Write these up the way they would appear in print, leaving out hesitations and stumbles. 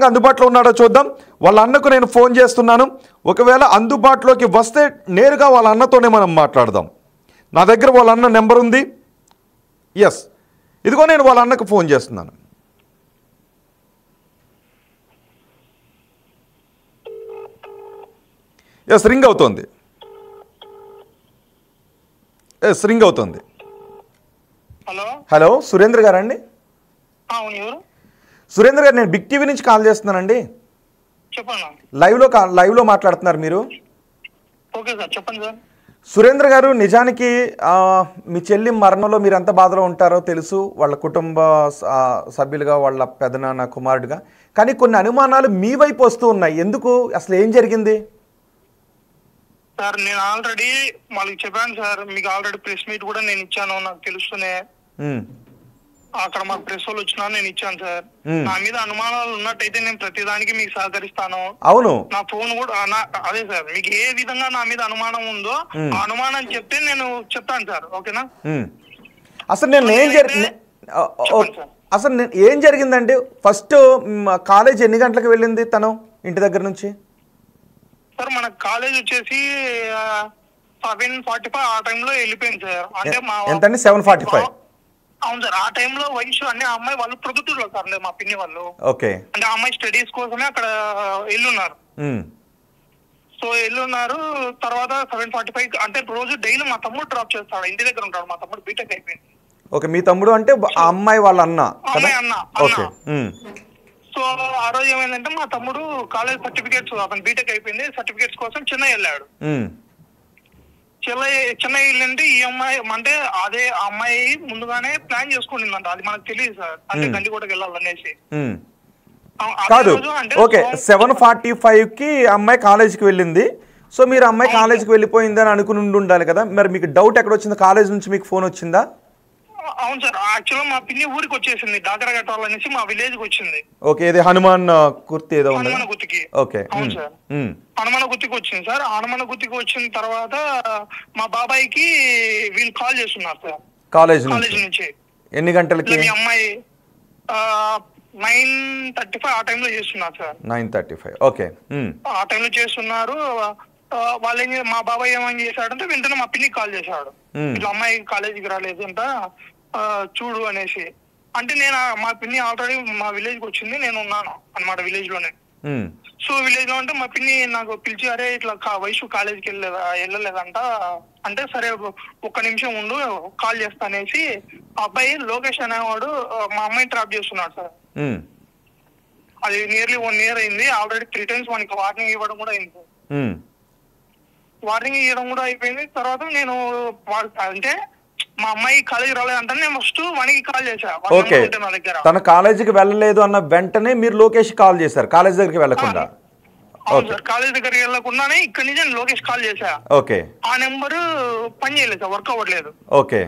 అందుబాటులో ఉన్నాడో చూద్దాం. వాళ్ళ అన్నకు నేను ఫోన్ చేస్తున్నాను. ఒకవేళ అందుబాటులోకి వస్తే నేరుగా వాళ్ళ అన్నతోనే మనం మాట్లాడదాం. నా దగ్గర వాళ్ళ అన్న నెంబర్ ఉంది. ఎస్, ఇదిగో నేను వాళ్ళ అన్నకు ఫోన్ చేస్తున్నాను. ఎస్, రింగ్ అవుతుంది. ఎస్, రింగ్ అవుతుంది. హలో హలో, సురేంద్ర గారండి? అవును, ఎవరు? సురేంద్ర గారు, నేను బిగ్ టీవీ నుంచి కాల్ చేస్తున్నానండి. చెప్పండి. లైవ్లో మాట్లాడుతున్నారు మీరు. ఓకే సార్, చెప్పండి సార్. సురేంద్ర గారు, నిజానికి మీ చెల్లి మరణంలో మీరు ఎంత బాధలో ఉంటారో తెలుసు, వాళ్ళ కుటుంబ సభ్యులుగా, వాళ్ళ పెదనాన్న కుమారుడుగా. కానీ కొన్ని అనుమానాలు మీ వైపు వస్తూ ఉన్నాయి. ఎందుకు, అసలు ఏం జరిగింది? సార్, నేను ఆల్రెడీ వాళ్ళకి చెప్పాను సార్. మీకు ఆల్రెడీ ప్రెస్ మీట్ కూడా నేను ఇచ్చాను. నాకు తెలుస్తూనే అక్కడ మా ప్రెస్ వాళ్ళు వచ్చినా నేను ఇచ్చాను సార్. నా మీద అనుమానాలు ఉన్నట్టయితే నేను ప్రతిదానికి మీకు సహకరిస్తాను. అవును, నా ఫోన్ కూడా అదే సార్. మీకు ఏ విధంగా నా మీద అనుమానం ఉందో ఆ అనుమానం చెప్తే నేను చెప్తాను సార్. ఓకేనా? అసలు ఏం జరిగిందండి? ఫస్ట్ కాలేజ్ ఎన్ని గంటలకు వెళ్ళింది తను ఇంటి దగ్గర నుంచి? సార్, మన కాలేజ్ వచ్చేసి 7:45 ఆ టైంలో వెళ్ళిపోయింది సార్. అంటే మా ఎంతండి? 7:45. అవును సార్. ఆ టైంలో వయసు అన్ని అమ్మాయి వాళ్ళు ప్రొద్దుటూరులో సార్, మా పిన్ని వాళ్ళు. ఓకే. అంటే ఆ అమ్మాయి స్టడీస్ కోసమే అక్కడ వెళ్ళున్నారు. సో వెళ్ళున్నారు. తర్వాత 7:45 అంటే రోజు డైలీ మా తమ్ముడు డ్రాప్ చేస్తాడు, ఇంటి దగ్గర ఉంటాడు. మా తమ్ముడు బీటెక్ అయిపోయింది. ఓకే, మీ తమ్ముడు అంటే ఆ అమ్మాయి వాళ్ళ అన్న? అన్న. సో ఆ రోజు ఏమైందంటే మా తమ్ముడు కాలేజ్ సర్టిఫికేట్స్, అతను బీటెక్ అయిపోయింది, సర్టిఫికేట్స్ కోసం చెన్నై వెళ్ళాడు. చెన్నై వెళ్ళంటే ఈ అమ్మాయి అంటే అదే అమ్మాయి ముందుగానే ప్లాన్ చేసుకుంటుందంట. అది మనకు తెలియదు సార్. అంటే గండికోటకి వెళ్ళాలనేసి కాదు. ఓకే, 7:45కి అమ్మాయి కాలేజీకి వెళ్ళింది. సో మీరు అమ్మాయి కాలేజీకి వెళ్ళిపోయిందని అనుకుని ఉండాలి కదా. మరి మీకు డౌట్ ఎక్కడ వచ్చింది? కాలేజ్ నుంచి మీకు ఫోన్ వచ్చిందా? అవును సార్. యాక్చువల్గా మా పిన్ని ఊరికి వచ్చేసింది, డాకర కట్టాలనేసి మా విలేజ్ కి వచ్చింది. ఓకే, ఇది హనుమాన్ గుర్తి ఏదో ఉంది. హనుమాన్ గుర్తికి. ఓకే. అవును సార్, హనుమాన్ గుర్తికి వచ్చింది సార్. హనుమాన్ గుర్తికి వచ్చిన తర్వాత మా బాబాయ్కి వీళ్ళు కాల్ చేస్తున్నారు సార్ కాలేజ్ నుంచి. ఎన్ని గంటలకి? మీ అమ్మాయి 9:35 ఆ టైంలో చేస్తున్నారు సార్. 9:35. ఓకే. ఆ టైంలో చేస్తున్నారు. వాళ్ళు మా బాబాయ్ ఏమని చేశాడంటే వెంటనే మా పిన్నికి కాల్ చేశాడు. ఇట్లా అమ్మాయి కాలేజీకి రాలేదంట, చూడు అనేసి. అంటే నేను మా పిన్ని ఆల్రెడీ మా విలేజ్ కి వచ్చింది, నేను ఉన్నాను అన్నమాట విలేజ్ లోనే. సో విలేజ్ లో అంటే మా పిన్ని నాకు పిలిచి, అరే ఇట్లా వయసు కాలేజీకి వెళ్ళలేదంట అంటే, సరే ఒక్క నిమిషం ఉండు కాల్ చేస్తా అనేసి అబ్బాయి లోకేష్ అనేవాడు మా అమ్మాయిని ట్రాప్ చేస్తున్నాడు సార్. అది నియర్లీ 1 year అయింది. ఆల్రెడీ 3 times మనకి వార్నింగ్ ఇవ్వడం కూడా అయింది. వార్నింగ్ ఇవ్వడం కూడా అయిపోయింది. తర్వాత నేను అంటే మా అమ్మాయి కాలేజీకి రాలేదంటే నేను ఫస్ట్ వానికి కాల్ చేశా. ఓకే, తన కాలేజీకి వెళ్ళలేదు అన్న వెంటనే మీరు లోకేష్ కాల్ చేశారు, కాలేజ్ దగ్గరికి వెళ్ళకుండా? అవును సార్, కాలేజ్ దగ్గరికి వెళ్ళకుండానే ఇక్కడ నుంచి నేను లోకేష్ కాల్ చేశా. ఓకే. ఆ నెంబర్ పని చేయలేదు సార్, వర్క్ అవ్వట్లేదు. ఓకే.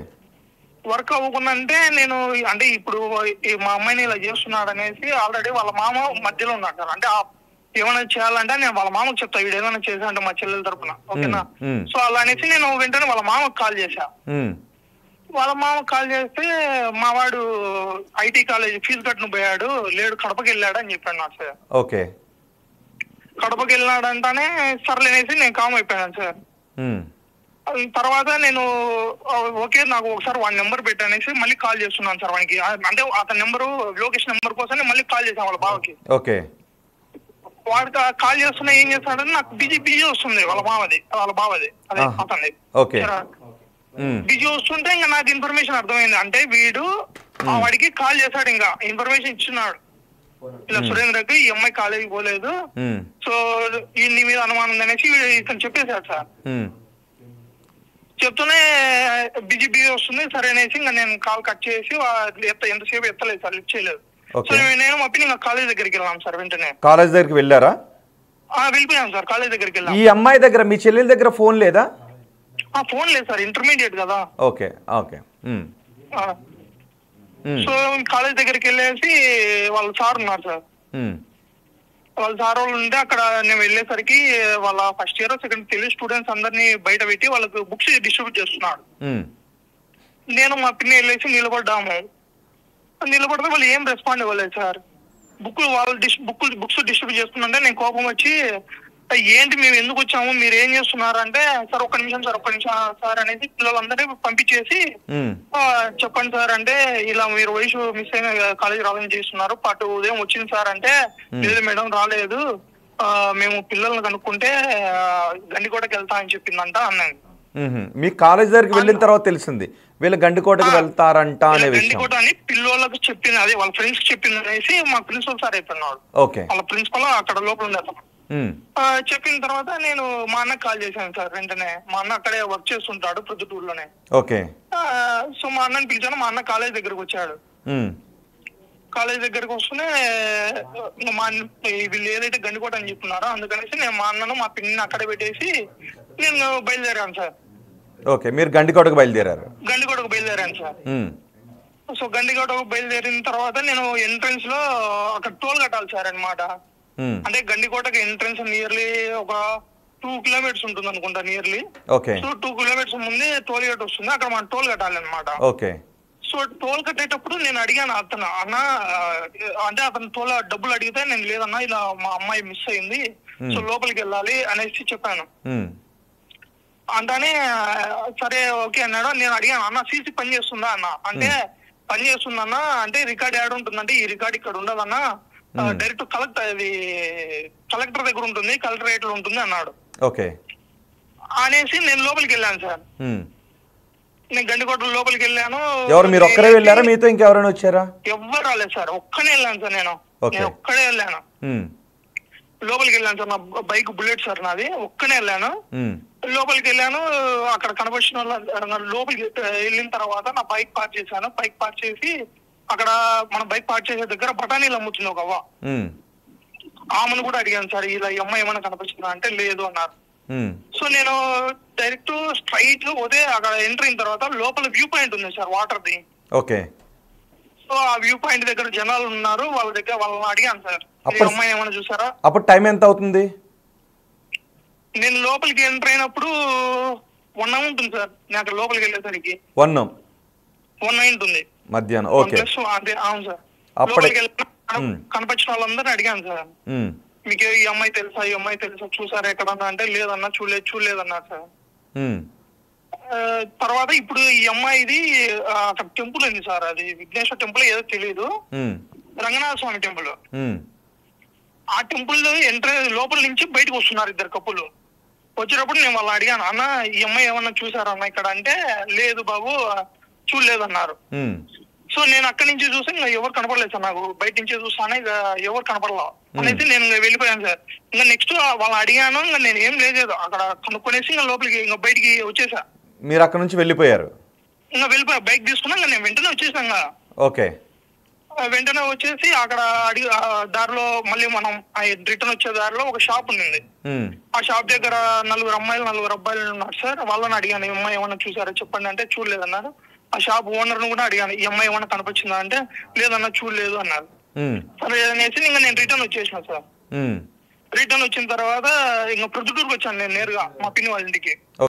వర్క్ అవ్వకుండా అంటే నేను అంటే ఇప్పుడు మా అమ్మాయిని ఇలా చేస్తున్నాడు అనేసి ఆల్రెడీ వాళ్ళ మామ మధ్యలో ఉన్నాడు సార్. అంటే ఏమైనా చేయాలంటే నేను వాళ్ళ మామకు చెప్తా, వీడు ఏమైనా చేశాడంటే మా చెల్లెల తరపున. ఓకేనా? సో అలా అనేసి నేను వెంటనే వాళ్ళ మామకు కాల్ చేశా. వాళ్ళ మామకు కాల్ చేస్తే మా వాడు ఐటీ కాలేజ్ ఫీజు కట్టును పోయాడు, లేడు కడపకి వెళ్ళాడు అని చెప్పాడు నాకు సార్. ఓకే. కడపకి వెళ్ళాడంటానే సర్లేనేసి నేను కామ్ అయిపోయాను సార్. తర్వాత నేను ఓకే నాకు ఒకసారి వాడి నెంబర్ పెట్టనేసి మళ్ళీ కాల్ చేస్తున్నాను సార్ వానికి. అంటే అతని నెంబరు లోకేష్ నెంబర్ కోసం నేను మళ్ళీ కాల్ చేశాను వాళ్ళ బావకి. ఓకే. వాడికి కాల్ చేస్తున్నా ఏం చేస్తాడని నాకు బిజీ వస్తుంది వాళ్ళ బావది అదే అతన్ని. ఓకే. బిజీ వస్తుంటే ఇంకా నాకు ఇన్ఫర్మేషన్ అర్థమైంది. అంటే వీడు వాడికి కాల్ చేశాడు, ఇంకా ఇన్ఫర్మేషన్ ఇచ్చున్నాడు, ఇలా సురేంద్రకి ఈ అమ్మాయి కాలేజీకి పోలేదు, సో నీ మీద అనుమానం ఉంది అనేసి ఇతను చెప్పేశాడు సార్. చెప్తూనే బిజీ వస్తుంది సరే అనేసి ఇంకా నేను కాల్ కట్ చేసి ఎంతసేపు ఎత్తలేదు సార్, లిఫ్ట్ చేయలేదు. సో నేను మా పిన్ని కాలేజ్ దగ్గరికి వెళ్ళాం సార్. వెంటనే కాలేజ్ దగ్గరికి వెళ్ళారా? వెళ్ళిపోయాం సార్, కాలేజ్ దగ్గరికి వెళ్ళాం. ఈ అమ్మాయి దగ్గర, మీ చెల్లెల దగ్గర ఫోన్ లేదా? ఫోన్ లేదు సార్, ఇంటర్మీడియట్ కదా. ఓకే. ఓకే. సో కాలేజ్ దగ్గరికి వెళ్ళేసి వాళ్ళ సార్ ఉన్నారు సార్. వాళ్ళ సార్ వాళ్ళు ఉంటే అక్కడ నేను వెళ్ళేసరికి వాళ్ళ first year second Telugu students అందరినీ బయట పెట్టి వాళ్ళకి బుక్స్ డిస్ట్రిబ్యూట్ చేస్తున్నాడు. నేను మా పిన్ని వెళ్ళేసి నిలబడ్డాము. నిలబడితే వాళ్ళు ఏం రెస్పాండ్ ఇవ్వలేదు సార్. బుక్స్ డిస్ట్రిబ్యూట్ చేస్తుందంటే నేను కోపం వచ్చి ఏంటి మేము ఎందుకు వచ్చాము, మీరు ఏం చేస్తున్నారు అంటే, సార్ ఒక్క నిమిషం సార్ అనేది పిల్లలందరినీ పంపించేసి చెప్పండి సార్ అంటే, ఇలా మీరు వయసు మిస్ అయిన కాలేజీ రావాలని చేస్తున్నారు, పాటు ఉదయం వచ్చింది సార్ అంటే, లేదు మేడం రాలేదు, మేము పిల్లల్ని కనుక్కుంటే గండికోటకి వెళ్తా అని చెప్పిందంట అన్నాను. మీ కాలేజ్ దగ్గరికి వెళ్ళిన తర్వాత తెలిసింది వీళ్ళు గండికోటకి వెళ్తారంట అనే విషయం. గండికోట అని పిల్లలకు చెప్పింది, అదే వాళ్ళ ఫ్రెండ్స్ చెప్పింది అనేసి మా ప్రిన్సిపల్ సార్ అయిపోయినాడు. వాళ్ళ ప్రిన్సిపల్ అక్కడ లోపల ఉండేది. చెప్పిన తర్వాత నేను మా అన్నకు కాల్ చేశాను సార్. వెంటనే మా అన్న అక్కడే వర్క్ చేస్తుంటాడు ప్రొద్దుటూరులోనే. సో మా అన్నని పిలిచాను. మా అన్న కాలేజ్ దగ్గరకు వచ్చాడు. కాలేజ్ దగ్గరకు వస్తూనే వీళ్ళు ఏదైతే గండికోట అని చెప్తున్నారో అందుకనేసి నేను మా అన్నను మా పిన్ని అక్కడే పెట్టేసి నేను బయలుదేరాను సార్. మీరు గండికోటకు బయలుదేరారు? గండికోటకు బయలుదేరాను సార్. సో గండికోటకు బయలుదేరిన తర్వాత నేను ఎంట్రన్స్ లో అక్కడ టోల్ కట్టాలి సార్ అన్నమాట. అంటే గండికోటకి ఎంట్రన్స్ నియర్లీ ఒక 2 కిలోమీటర్స్ ఉంటుంది అనుకుంటా నియర్లీ. సో 2 కిలోమీటర్స్ ముందే టోల్ గేట్ వస్తుంది, అక్కడ మనం టోల్ కట్టాలి అనమాట. సో టోల్ కట్టేటప్పుడు నేను అడిగాను అతను, అన్న అంటే అతను టోల్ డబ్బులు అడిగితే నేను లేదన్నా ఇలా మా అమ్మాయి మిస్ అయింది, సో లోపలికి వెళ్ళాలి అనేసి చెప్పాను. అంటానే సరే ఓకే అన్నాడు. నేను అడిగాను, అన్న సీసీ పని చేస్తుందా అన్న అంటే, పని చేస్తుందన్నా అంటే రికార్డ్ యాడ్ ఉంటుందంటే, ఈ రికార్డ్ ఇక్కడ ఉండదన్నా, డైరెక్ట్ కలెక్టర్ దగ్గర ఉంటుంది, కలెక్టరేట్ లో ఉంటుంది అన్నాడు. అనేసి నేను లోపలికి వెళ్ళాను సార్. నేను గండికోట లోపలికి వెళ్ళాను. ఎవరు మీరు ఒక్కరే వెళ్ళారా, మీతో ఇంకెవరైనా వచ్చారా? ఎవ్వరు రాలేదు సార్, ఒక్కనే వెళ్ళాను సార్. నేను ఒక్కడే వెళ్ళాను. లోపలికి వెళ్ళాను సార్. నా బైక్ బుల్లెట్ సార్ నాది. ఒక్కనే వెళ్ళాను. లోపలికి వెళ్ళాను. అక్కడ కనబడిన లోపలికి వెళ్ళిన తర్వాత నా బైక్ పార్క్ చేశాను. బైక్ పార్క్ చేసి అక్కడ మన బైక్ పార్క్ చేసే దగ్గర బఠానీలు అమ్ముతుంది ఒక అవ్వ. ఆమెను కూడా అడిగాను సార్, ఇలా ఈ అమ్మాయి ఏమైనా కనిపిస్తుందా అంటే లేదు అన్నారు. సో నేను డైరెక్ట్ స్ట్రైట్ పోతే అక్కడ ఎంటర్ అయిన తర్వాత లోపల వ్యూ పాయింట్ ఉంది సార్ వాటర్ ది. సో ఆ వ్యూ పాయింట్ దగ్గర జనాలు ఉన్నారు, వాళ్ళ దగ్గర వాళ్ళని అడిగాను సార్, అమ్మాయి ఏమైనా చూసారా. అప్పుడు టైం ఎంత అవుతుంది? నేను లోపలికి ఎంటర్ అయినప్పుడు 1 ఉంటుంది సార్. నేను అక్కడ లోపలికి వెళ్ళేసరికి 1 ఉంటుంది మధ్యాహ్నం. అవును సార్. లోపలికి కనిపించిన వాళ్ళందరినీ అడిగాను సార్, మీకు ఈ అమ్మాయి తెలుసా, ఈ అమ్మాయి తెలుసా, చూసారా ఎక్కడన్నా అంటే లేదన్నా చూడలేదన్నారు సార్. తర్వాత ఇప్పుడు ఈ అమ్మాయిది అక్కడ టెంపుల్ ఉంది సార్, అది విఘ్నేశ్వర టెంపుల్ ఏదో తెలియదు, రంగనాథ స్వామి టెంపుల్. ఆ టెంపుల్ లోపల నుంచి బయటకు వస్తున్నారు 2 కప్పులు. వచ్చేటప్పుడు నేను వాళ్ళని అడిగాను, అన్న ఈ అమ్మాయి ఏమన్నా చూసారా అన్న ఇక్కడ అంటే, లేదు బాబు చూడలేదన్నారు. సో నేను అక్కడి నుంచి చూసి ఇంకా ఎవరు కనపడలేదు సార్, నాకు బయట నుంచే చూస్తాను, ఇక ఎవరు కనపడలా అనేసి నేను వెళ్ళిపోయాను సార్. ఇంకా నెక్స్ట్ వాళ్ళని అడిగాను, ఇంకా నేను ఏం లేదు అక్కడ కనుక్కొనేసి ఇంకా లోపలికి ఇంకా బయటికి వచ్చేసా. మీరు అక్కడ నుంచి వెళ్ళిపోయారు? ఇంకా వెళ్ళిపోయా, బైక్ తీసుకున్నా ఇంకా నేను వెంటనే వచ్చేసాను. వెంటనే వచ్చేసి అక్కడ దారిలో మళ్ళీ మనం రిటర్న్ వచ్చే దారిలో ఒక షాప్ ఉంది. ఆ షాప్ దగ్గర 4 అమ్మాయిలు 4 అబ్బాయిలు ఉన్నారు సార్. వాళ్ళని అడిగాను, ఈ అమ్మాయి ఏమన్నా చూసారా చెప్పండి అంటే చూడలేదన్నారు. ఆ షాప్ ఓనర్ ను కూడా అడిగాను, ఈ అమ్మాయి ఏమన్నా కనిపించిందా అంటే లేదన్నా చూడలేదు అన్నారు. సరే అనేసి ఇంకా నేను రిటర్న్ వచ్చేసిన సార్. రిటర్న్ వచ్చిన తర్వాత ఇంకా ప్రొద్దుటూరుకు వచ్చాను నేను నేరుగా మా పిన్ని వాళ్ళ ఇంటికి.